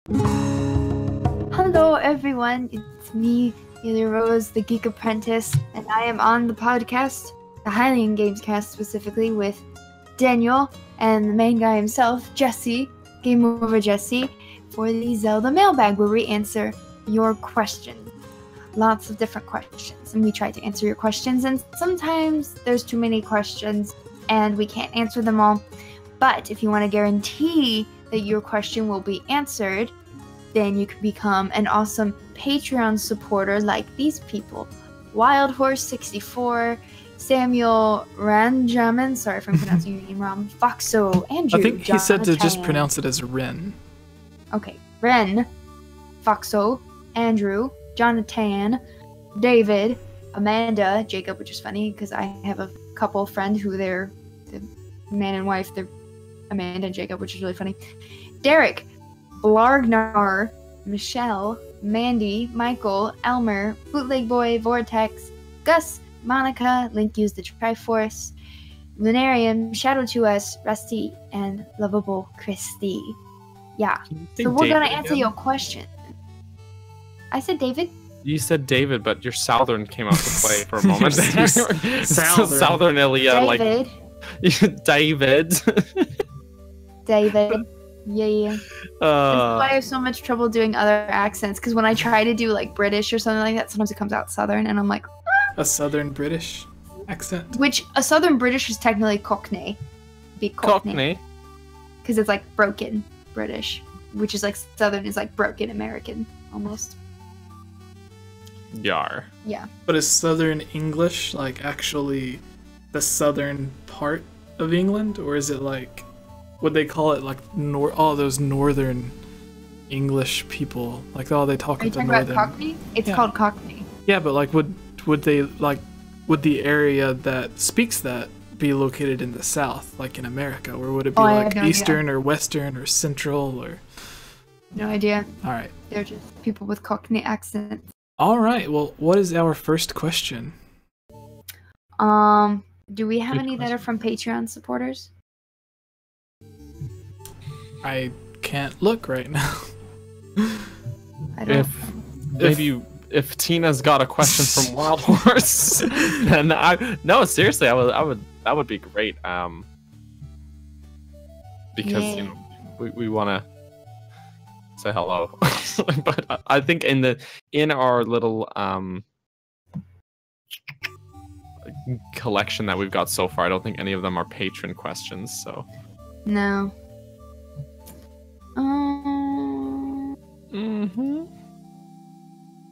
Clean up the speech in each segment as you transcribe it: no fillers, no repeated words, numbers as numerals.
Hello everyone, it's me, Either Rose, the Geek Apprentice, and I am on the podcast, the Hylian Gamescast specifically, with Daniel and the main guy himself, Jesse, GameOverJesse, for the Zelda Mailbag, where we answer your questions. Lots of different questions, and we try to answer your questions, and sometimes there's too many questions, and we can't answer them all. But if you want to guarantee that your question will be answered, then you can become an awesome Patreon supporter like these people. Wild Horse 64, Samuel Ranjamin, sorry if I'm pronouncing your name wrong, Foxo, Andrew, I think he said to just Jonathan. pronounce it as Ren. Okay, Ren, Foxo, Andrew, Jonathan, David, Amanda, Jacob, which is funny because I have a couple friends who they're the man and wife, they're Amanda and Jacob, which is really funny. Derek, Blargnar, Michelle, Mandy, Michael, Elmer, Bootleg Boy, Vortex, Gus, Monica, Link used the Triforce, Lunarium, Shadow 2S, Rusty, and Lovable Christy. Yeah. So we're gonna answer your question. I said David? You said David, but your Southern came out to play for a moment. Southern Elia, David. like David. David. Yeah. This is why I have so much trouble doing other accents, because when I try to do like British or something like that, sometimes it comes out Southern, and I'm like, a Southern British accent. which a Southern British is technically Cockney. Be Cockney. Because it's like broken British, which is like Southern is like broken American almost. Yar. Yeah. But is Southern English like actually the southern part of England, or is it like, would they call it like all those northern English people, like they talk Are you with the talking northern? about Cockney? It's called Cockney. Yeah, but like would they like, would the area that speaks that be located in the south, like in America, or would it be I like have no eastern or western or central or? No idea. All right. They're just people with Cockney accents. All right. Well, what is our first question? Do we have Good any that are from Patreon supporters? I can't look right now. I don't. If Tina's got a question from Wild Horse, then no, seriously, that would be great. Because Yeah. you know, we want to say hello, but I think in our little collection that we've got so far, I don't think any of them are patron questions. So No.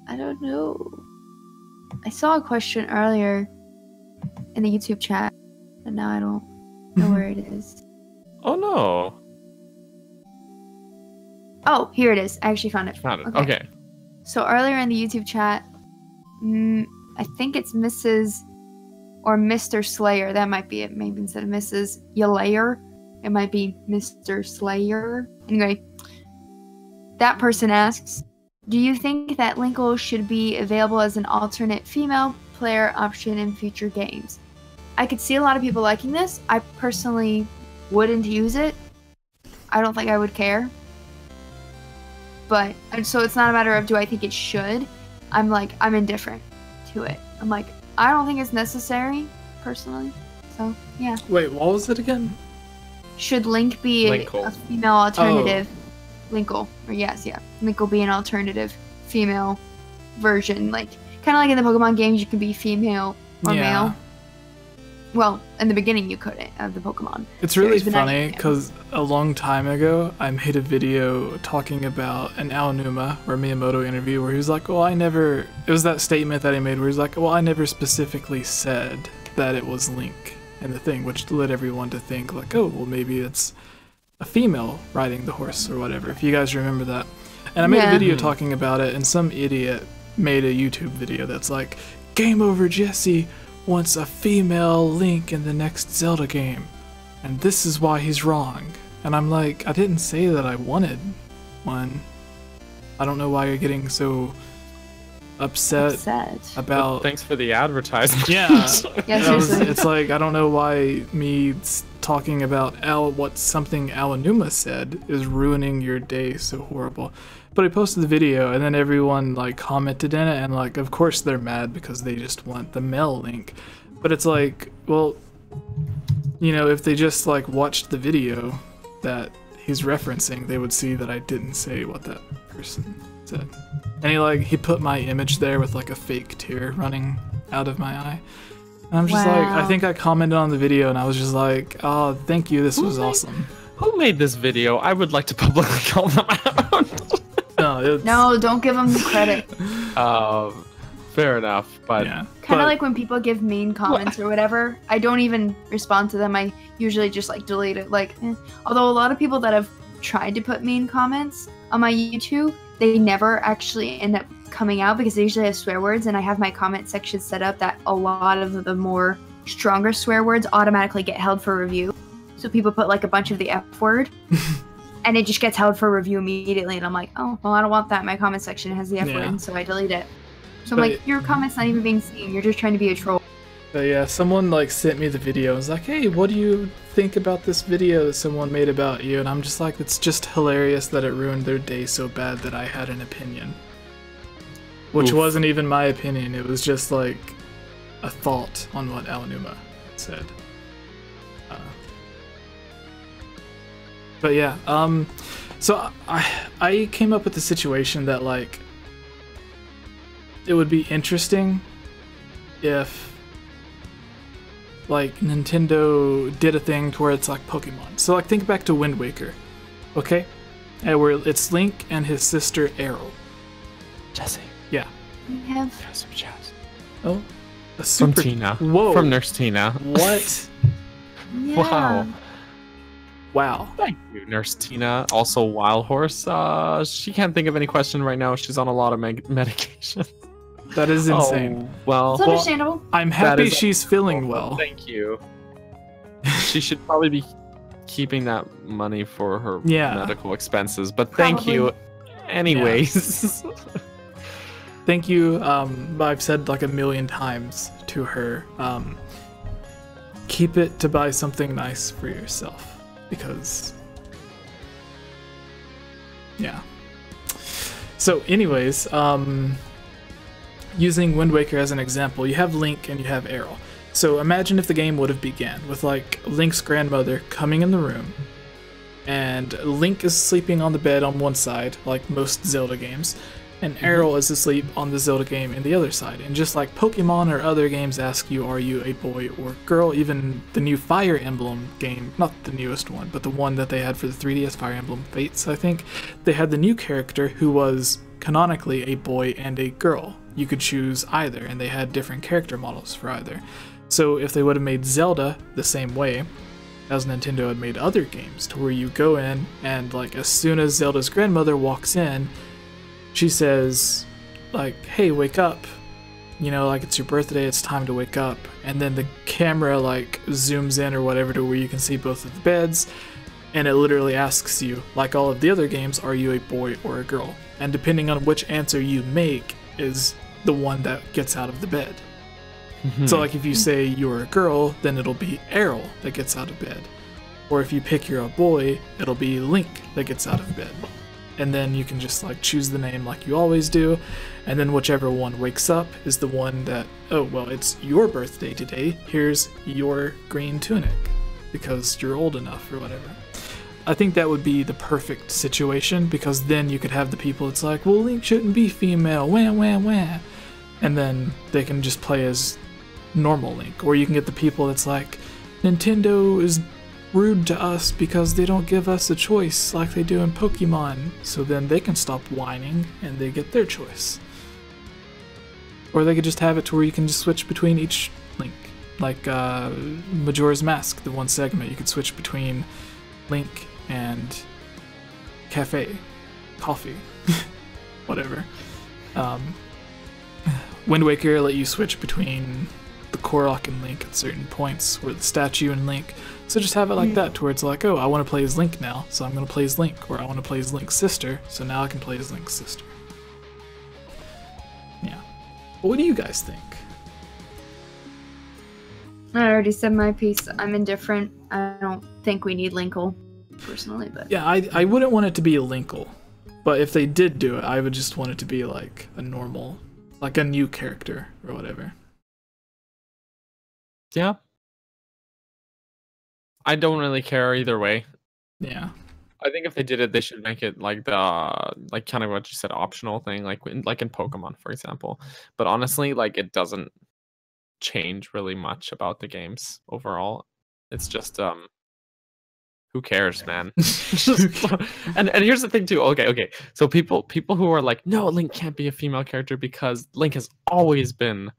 I don't know. I saw a question earlier in the YouTube chat, but now I don't know where it is. Oh no. Oh, here it is. I actually found it. Found it. Okay. So earlier in the YouTube chat, I think it's Mrs. or Mr. Slayer. That might be it. Maybe instead of Mrs. Yalayer, it might be Mr. Slayer. Anyway, that person asks, do you think that Winkle should be available as an alternate female player option in future games? I could see a lot of people liking this. I personally wouldn't use it. I don't think I would care. But, so it's not a matter of do I think it should. I'm indifferent to it. I'm like, I don't think it's necessary, personally. So, yeah. Wait, what was it again? Should Link be Winkle. a female alternative? Winkle. Or yes, yeah. Winkle be an alternative female version. Like, kind of like in the Pokemon games, you can be female or male. Well, in the beginning you couldn't of the Pokemon. It's really funny because a long time ago I made a video talking about an Umma or Miyamoto interview where he was like, well, it was that statement that he made where he's like, well, I never specifically said that it was Link and the thing, which led everyone to think like, oh, well, maybe it's a female riding the horse or whatever, if you guys remember that. And I made a video talking about it, and some idiot made a YouTube video that's like, GameOverJesse wants a female Link in the next Zelda game, and this is why he's wrong. And I'm like, I didn't say that I wanted one. I don't know why you're getting so upset. About... Thanks for the advertisement. Yeah. Yeah, seriously. It's like, I don't know why me talking about what something Aonuma said is ruining your day so horrible. But I posted the video and then everyone like commented in it, and like of course they're mad because they just want the mail link. But it's like, well, you know, if they just like watched the video that he's referencing, they would see that I didn't say what that person said. And he put my image there with like a fake tear running out of my eye. And I'm just like, I think I commented on the video and I was just like, oh, thank you, this was awesome. Who made this video? I would like to publicly call them out. No, don't give them the credit. Fair enough, but yeah. Kind of like when people give mean comments or whatever, I don't even respond to them. I usually just like delete it. Like, although a lot of people that have tried to put mean comments on my YouTube, they never actually end up coming out because they usually have swear words, and I have my comment section set up that a lot of the more stronger swear words automatically get held for review. So people put like a bunch of the F word and it just gets held for review immediately, and I'm like, oh, well, I don't want that. My comment section has the F word, so I delete it. So I'm like, your comment's not even being seen. You're just trying to be a troll. But yeah, someone like sent me the video and was like, hey, what do you think about this video that someone made about you? And I'm just like, it's just hilarious that it ruined their day so bad that I had an opinion. Which wasn't even my opinion, it was just like a thought on what Aonuma said. But yeah, so I came up with the situation that like, it would be interesting if like Nintendo did a thing to where it's like Pokemon. So like think back to Wind Waker, okay? And where it's Link and his sister Aryll. Jesse. Yeah. We have some chats. Oh, a super from Tina. Whoa. From Nurse Tina. What? yeah. Wow. Thank you, Nurse Tina. Also, Wild Horse. She can't think of any question right now. She's on a lot of medication. That is insane. Oh, well, It's understandable. I'm happy she's feeling well. Thank you. She should probably be keeping that money for her medical expenses. But thank you, anyways. Yeah. Thank you. I've said like a million times to her. Keep it to buy something nice for yourself. Because, yeah. So anyways, using Wind Waker as an example, you have Link and you have Aryll. So imagine if the game would have began with like Link's grandmother coming in the room, and Link is sleeping on the bed on one side, like most Zelda games, and Aryll is asleep on the Zelda game in the other side. And just like Pokemon or other games ask you, are you a boy or girl? Even the new Fire Emblem game, not the newest one, but the one that they had for the 3DS, Fire Emblem Fates, I think, they had the new character who was canonically a boy and a girl. You could choose either, and they had different character models for either. So if they would have made Zelda the same way as Nintendo had made other games, to where you go in and like as soon as Zelda's grandmother walks in, she says, like, hey, wake up. You know, like, it's your birthday, it's time to wake up. And then the camera, like, zooms in or whatever to where you can see both of the beds. And it literally asks you, like all of the other games, are you a boy or a girl? And depending on which answer you make is the one that gets out of the bed. So, like, if you say you're a girl, then it'll be Aryll that gets out of bed. Or if you pick you're a boy, it'll be Link that gets out of bed. And then you can just like choose the name like you always do, and then whichever one wakes up is the one that, oh well, it's your birthday today, here's your green tunic because you're old enough or whatever. I think that would be the perfect situation, because then you could have the people it's like, well, Link shouldn't be female, wah wah wah, and then they can just play as normal Link. Or you can get the people that's like, Nintendo is rude to us because they don't give us a choice like they do in Pokemon, so then they can stop whining and they get their choice. Or they could just have it to where you can just switch between each Link, like Majora's Mask, the one segment you could switch between Link and coffee, whatever. Wind Waker let you switch between the Korok and Link at certain points, or the statue and Link. So just have it like that, to where it's like, oh, I want to play as Link now, so I'm going to play as Link. Or I want to play as Link's sister, so now I can play as Link's sister. Yeah. But what do you guys think? I already said my piece. I'm indifferent. I don't think we need Winkle, personally, but yeah, I wouldn't want it to be a Winkle, but if they did do it, I would just want it to be like a normal, like a new character or whatever. Yeah. I don't really care either way. Yeah. I think if they did it, they should make it like kind of what you said, optional thing, like in Pokemon, for example. But honestly, like it doesn't change really much about the games overall. It's just who cares, man? and here's the thing too. Okay. So people who are like, no, Link can't be a female character because Link has always been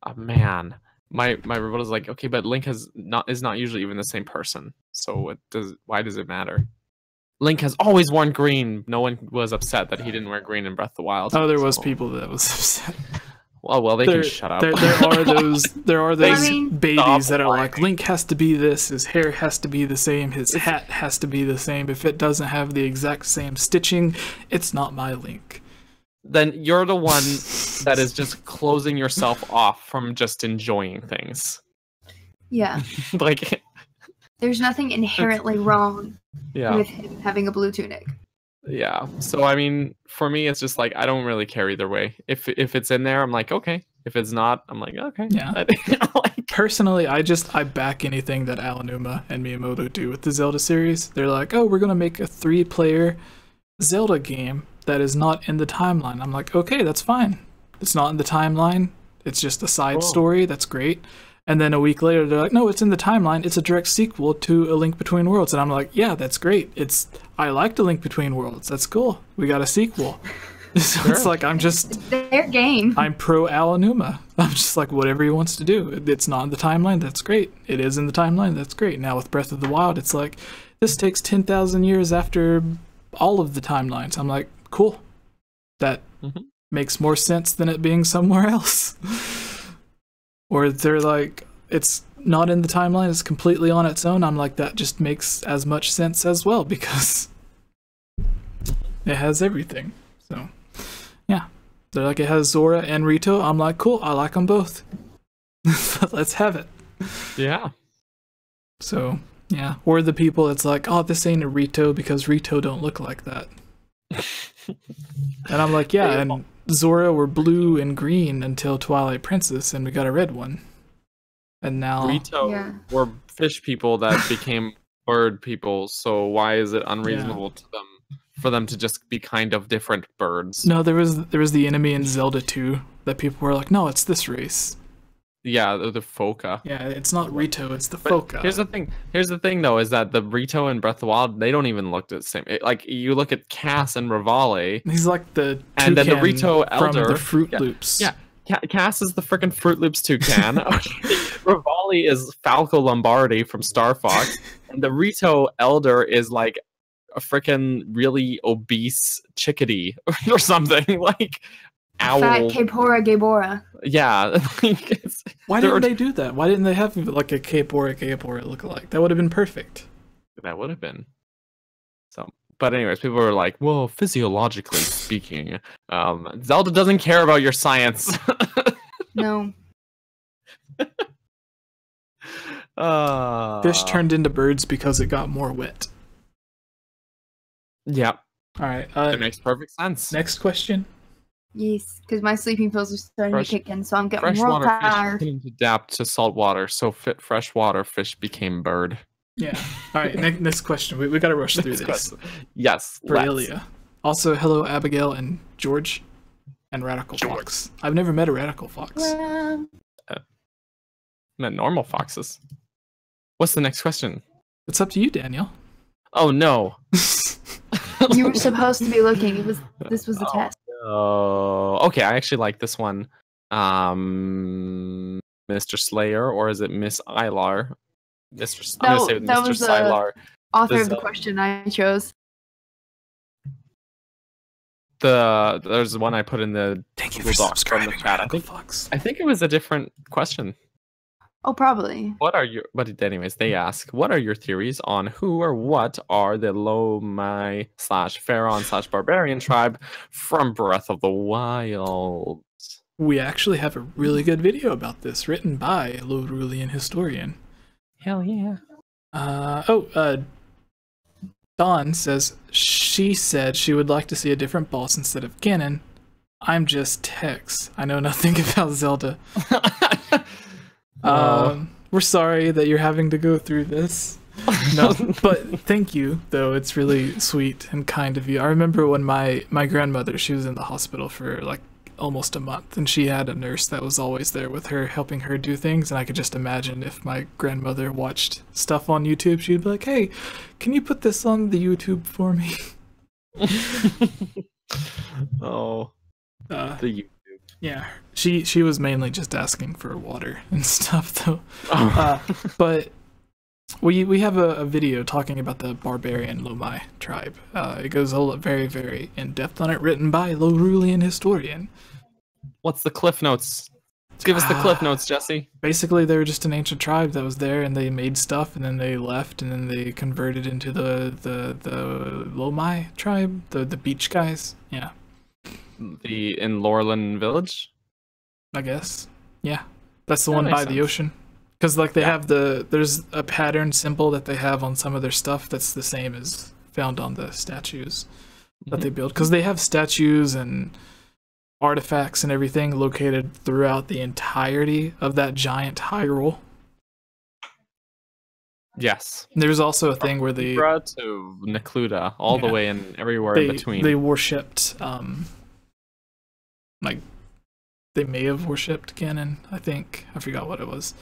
a man. My rebuttal is like, okay, but Link is not usually even the same person. So why does it matter? Link has always worn green. No one was upset that he didn't wear green in Breath of the Wild. Oh, there was people that was upset. Well, they can shut up. There are those babies that are lying. like, Link has to be this, his hair has to be the same, his hat has to be the same. If it doesn't have the exact same stitching, it's not my Link. Then you're the one that is just closing yourself off from just enjoying things. yeah. Like, There's nothing inherently wrong with him having a blue tunic. Yeah. So I mean, for me, it's just like I don't really care either way. If it's in there, I'm like, okay. If it's not, I'm like, okay. Yeah. Like, personally, I back anything that Umma and Miyamoto do with the Zelda series. They're like, oh, we're gonna make a 3-player Zelda game that is not in the timeline. I'm like, okay, that's fine. It's not in the timeline. It's just a side story. That's great. And then a week later, they're like, no, it's in the timeline. It's a direct sequel to A Link Between Worlds. And I'm like, yeah, that's great. I liked A Link Between Worlds. That's cool. We got a sequel. So it's like, It's their game. I'm pro Umma. I'm just like, whatever he wants to do. It's not in the timeline. That's great. It is in the timeline. That's great. Now with Breath of the Wild, it's like, this takes 10,000 years after all of the timelines. I'm like, cool. That makes more sense than it being somewhere else. Or they're like, it's not in the timeline, it's completely on its own. I'm like, that just makes as much sense as well because it has everything. So, yeah. They're like, it has Zora and Rito. I'm like, cool, I like them both. Let's have it. Yeah. So, yeah. Or the people that's like, oh, this ain't a Rito because Rito don't look like that. And I'm like, yeah, and Zora were blue and green until Twilight Princess, and we got a red one. And now Rito were fish people that became bird people, so why is it unreasonable to them for them to just be kind of different birds? No, there was the enemy in Zelda 2 that people were like, no, it's this race. Yeah, the Foca. Yeah, it's not Rito, it's the Foca. Here's the thing though, is that the Rito in Breath of the Wild, they don't even look the same. Like you look at Cass and Revali. He's like the toucan and then the Rito Elder from the Fruit Loops. Yeah. Cass is the freaking Fruit Loops toucan. Revali is Falco Lombardi from Star Fox. And the Rito Elder is like a freaking really obese chickadee or something. Like owl. Fat Capora Gabora. Yeah. Why didn't they do that? Why didn't they have like a Capora look-alike? That would have been perfect. That would have been. So, but anyways, people were like, well, physiologically speaking, Zelda doesn't care about your science. No. Fish turned into birds because it got more wet. Yeah. All right. It makes perfect sense. Next question. Yes, because my sleeping pills are starting to kick in, so I'm getting real freshwater tired. fish couldn't adapt to salt water, so freshwater fish became bird. Yeah. All right. Next question. We got to rush through this. Question. Yes. For Ilya. Also, hello, Abigail and George and Radical Fox. I've never met a Radical Fox. Met normal foxes. What's the next question? It's up to you, Daniel. Oh no. You were supposed to be looking. This was a test. Oh, okay. I actually like this one. Mr. Slayer, or is it Miss Ilar? I'm gonna say with Mr. Sylar. Author of the question I chose. There's one I put in the Thank you for subscribing from the chat. I think it was a different question. Oh, probably. But anyways, they ask, what are your theories on who or what are the Lomai/Pharaon/Barbarian tribe from Breath of the Wild? we actually have a really good video about this, written by a Lorulian historian. Hell yeah. Dawn says she said she would like to see a different boss instead of Ganon. I'm just Tex. I know nothing about Zelda. We're sorry that you're having to go through this. No, but thank you, though. It's really sweet and kind of you. I remember when my grandmother, she was in the hospital for like almost a month, and she had a nurse that was always there with her, helping her do things. And I could just imagine if my grandmother watched stuff on YouTube, she'd be like, hey, can you put this on the YouTube for me? Oh, the YouTube. Yeah, she was mainly just asking for water and stuff, though. But we have a video talking about the barbarian Lomai tribe. It goes very, very in depth on it, written by a Lorulian historian. What's the cliff notes? Give us the cliff notes, Jesse. Basically, they were just an ancient tribe that was there, and they made stuff, and then they left, and then they converted into the Lomai tribe, the beach guys. Yeah. In Laurelin Village, I guess. Yeah, that's the That one makes by the sense. ocean. Because like they have there's a pattern symbol that they have on some of their stuff that's the same as found on the statues that they build. Because they have statues and artifacts and everything located throughout the entirety of that giant Hyrule. Yes. There's also a thing where they to Necluda, all the way and everywhere in between. They worshipped like they may have worshipped Ganon, I think. I forgot what it was.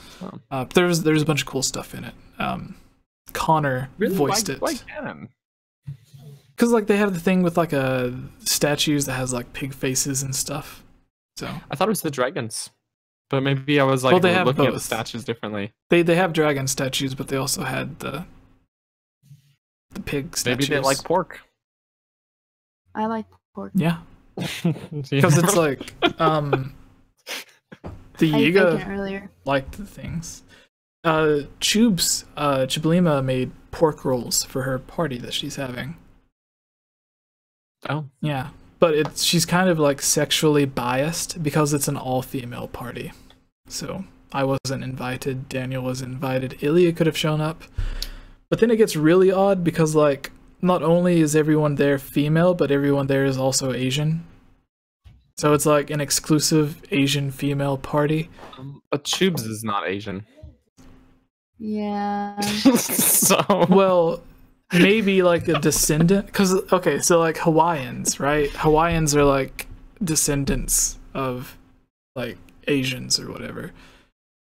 Oh. There's a bunch of cool stuff in it. Connor voiced it. Why Ganon? Because like they have the thing with like statues that has like pig faces and stuff. So I thought it was the dragons, but maybe I was like they have looking at the both. statues differently. They have dragon statues, but they also had the pig statues. Maybe they like pork. I like pork. Yeah, because it's like the I ate bacon Yaga earlier. liked the things. Chiblima made pork rolls for her party that she's having. Oh, Yeah, but she's kind of like sexually biased because it's an all-female party. So I wasn't invited, Daniel was invited, Ilya could have shown up. But then it gets really odd because like not only is everyone there female, but everyone there is also Asian. So it's like an exclusive Asian female party. but Tubes is not Asian. Yeah. So Well, maybe like a descendant, because okay, so like Hawaiians, right? Hawaiians are like descendants of like Asians or whatever.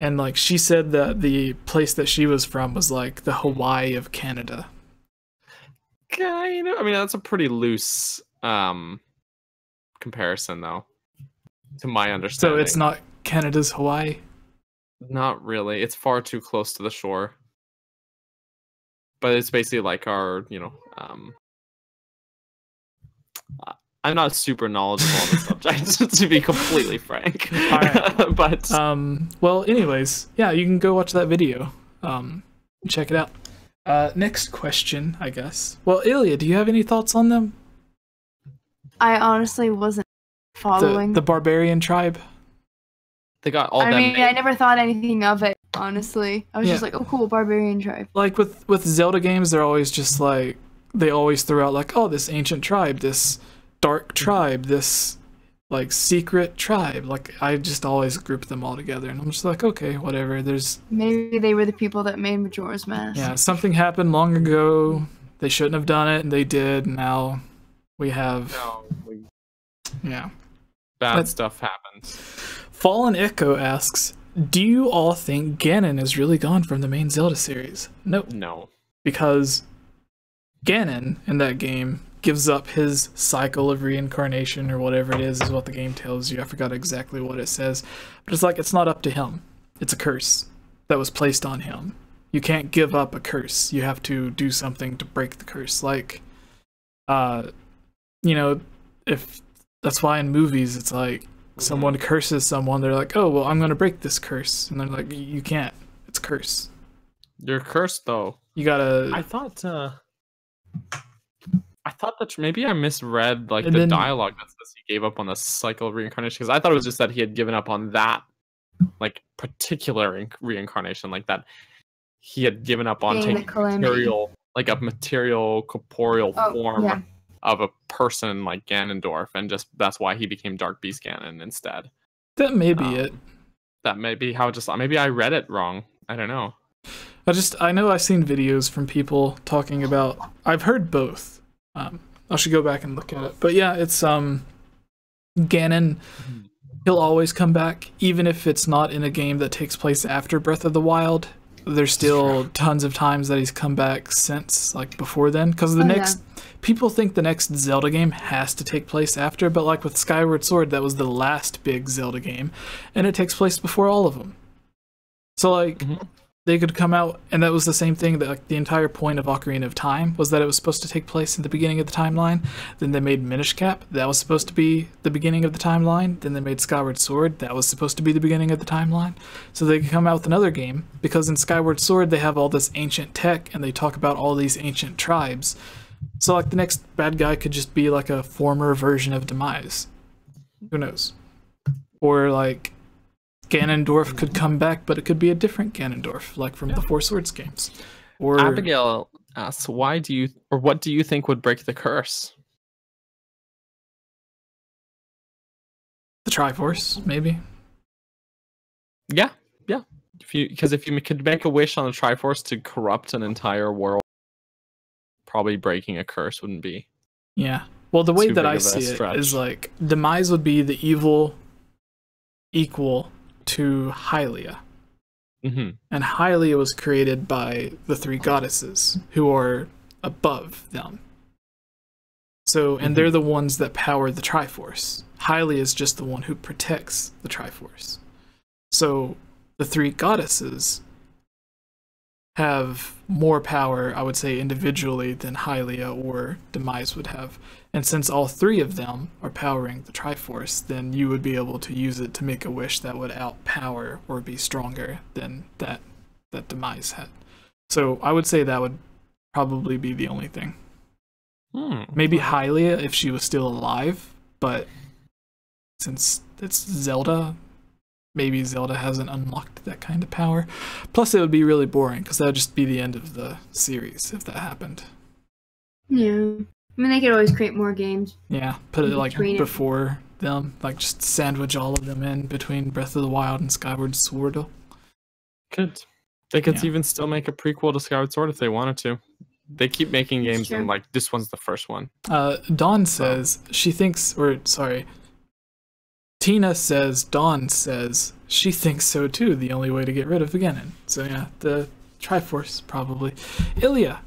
And like she said that the place that she was from was like the Hawaii of Canada. kind of. I mean, that's a pretty loose comparison, though, to my understanding. So it's not Canada's Hawaii? Not really. It's far too close to the shore. But it's basically like our, I'm not super knowledgeable on the subject, to be completely frank. Alright. But Well, anyways, yeah, you can go watch that video. Check it out. Next question, I guess. Well, Ilya, do you have any thoughts on them? I honestly wasn't following. The barbarian tribe? they got all I them. mean, I never thought anything of it, honestly. I was Yeah. just like, oh, cool, barbarian tribe. Like with Zelda games, they're always just like, they always throw out like, oh, this ancient tribe, this dark tribe, this like secret tribe. Like I just always group them all together, and I'm just like, okay, whatever. There's Maybe they were the people that made Majora's Mask. yeah, something happened long ago. They shouldn't have done it, and they did. And now we have yeah. bad But- stuff happens. Fallen Echo asks, do you all think Ganon is really gone from the main Zelda series? Nope. No. Because Ganon in that game gives up his cycle of reincarnation or whatever it is what the game tells you. I forgot exactly what it says. But it's like, it's not up to him. It's a curse that was placed on him. You can't give up a curse. You have to do something to break the curse. Like, if that's why in movies it's like someone curses someone, they're like, oh, well, I'm going to break this curse. And they're like, you can't. It's a curse. You're cursed, though. You gotta... I thought that maybe I misread like And the then- dialogue that says he gave up on the cycle of reincarnation? Because I thought it was just that he had given up on that like particular reincarnation, like that he had given up on Being the taking calamity. material, like a material corporeal form Yeah. of a person like Ganondorf, and just that's why he became Dark Beast Ganon instead. That may be it. That may be how maybe I read it wrong. I don't know. I know I've seen videos from people talking about. I've heard both. I should go back and look at it. But yeah, it's Ganon. He'll always come back, even if it's not in a game that takes place after Breath of the Wild. There's still tons of times that he's come back since, like before then, because people think the next Zelda game has to take place after, but like with Skyward Sword, that was the last big Zelda game, and it takes place before all of them. So like, they could come out, and that was the same thing, that like the entire point of Ocarina of Time was that it was supposed to take place in the beginning of the timeline. Then they made Minish Cap, that was supposed to be the beginning of the timeline. Then they made Skyward Sword, that was supposed to be the beginning of the timeline. So they could come out with another game, because in Skyward Sword they have all this ancient tech, and they talk about all these ancient tribes. So like the next bad guy could just be like a former version of Demise. Who knows? Or like Ganondorf could come back, but it could be a different Ganondorf, like from the Four Swords games. Or Abigail asks, what do you think would break the curse? the Triforce, maybe. Yeah. Because if you could make a wish on the Triforce to corrupt an entire world, probably breaking a curse wouldn't be. Yeah. Well, the way too that big I of a see it stretch. is like Demise would be the evil equal to Hylia. Mm-hmm. And Hylia was created by the three goddesses who are above them. So, and they're the ones that power the Triforce. Hylia is just the one who protects the Triforce. So, the three goddesses have more power, I would say, individually than Hylia or Demise would have. And since all three of them are powering the Triforce, then you would be able to use it to make a wish that would outpower or be stronger than that Demise had. So I would say that would probably be the only thing. Maybe Hylia if she was still alive, but since it's Zelda, maybe Zelda hasn't unlocked that kind of power. Plus, it would be really boring, because that would just be the end of the series if that happened. Yeah. I mean, they could always create more games. Yeah, put it like Between it. before them, like just sandwich all of them in between Breath of the Wild and Skyward Sword. They could Yeah. even still make a prequel to Skyward Sword if they wanted to. They keep making That's games true. and like this one's the first one. Dawn says she thinks, Tina says, Dawn says she thinks so too. The only way to get rid of Ganon. So yeah, the Triforce probably. Ilya,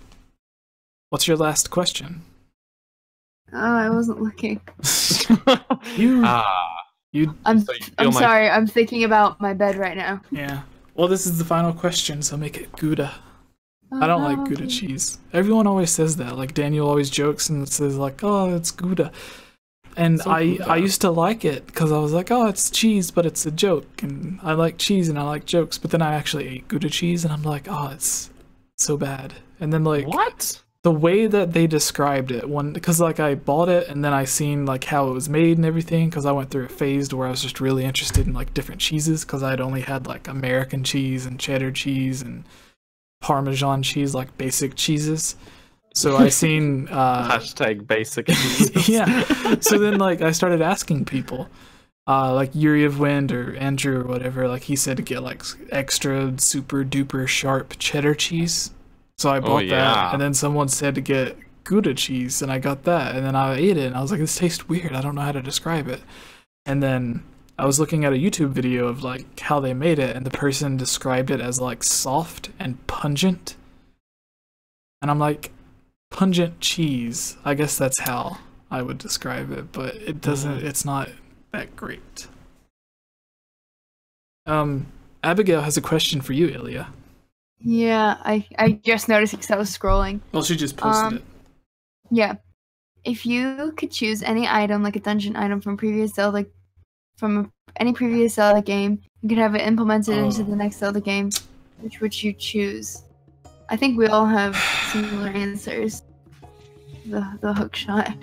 what's your last question? Oh, I wasn't looking. I'm So you feel my- sorry. I'm thinking about my bed right now. Yeah. Well, this is the final question, so make it Gouda. I don't like Gouda cheese. Everyone always says that. Like Daniel always jokes and says like, "Oh, it's Gouda," and So I Gouda. used to like it because I was like, "Oh, it's cheese, but it's a joke," and I like cheese and I like jokes. But then I actually ate Gouda cheese and I'm like, "Oh, it's so bad." And then like What? the way that they described it, because like I bought it and then I seen like how it was made and everything, because I went through a phase where I was just really interested in like different cheeses, because I'd only had like American cheese and cheddar cheese and Parmesan cheese, like basic cheeses. So I seen Hashtag basic. yeah. So then like I started asking people, like Yuri of Wind or Andrew or whatever, like he said to get like extra super duper sharp cheddar cheese. So I bought yeah. that, and then someone said to get Gouda cheese, and I got that, and then I ate it, and I was like, this tastes weird, I don't know how to describe it. And then I was looking at a YouTube video of like how they made it, and the person described it as like soft and pungent. And I'm like, pungent cheese, I guess that's how I would describe it, but it doesn't, it's not that great. Abigail has a question for you, Ilya. Yeah, I just noticed because I was scrolling. Well, she just posted it. Yeah. If you could choose any item, like a dungeon item from any previous Zelda game, you could have it implemented into the next Zelda game, which would you choose? I think we all have similar answers. The hook shot.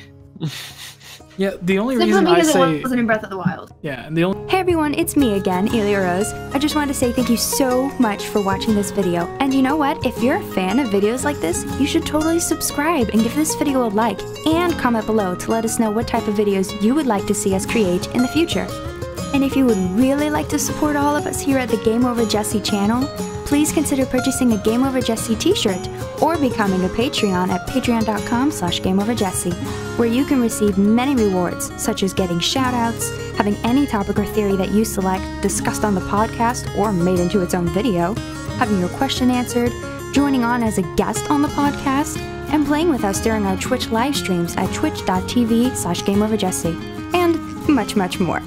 Yeah, the only Simply reason I because say it wasn't in Breath of the Wild. yeah, and the only Hey everyone, it's me again, Elia Rose. I just wanted to say thank you so much for watching this video. And you know what? If you're a fan of videos like this, you should totally subscribe and give this video a like. And comment below to let us know what type of videos you would like to see us create in the future. And if you would really like to support all of us here at the GameOverJesse channel, please consider purchasing a GameOverJesse t-shirt or becoming a Patreon at patreon.com/GameOverJesse, where you can receive many rewards, such as getting shoutouts, having any topic or theory that you select discussed on the podcast or made into its own video, having your question answered, joining on as a guest on the podcast, and playing with us during our Twitch live streams at twitch.tv/GameOverJesse, and much, much more.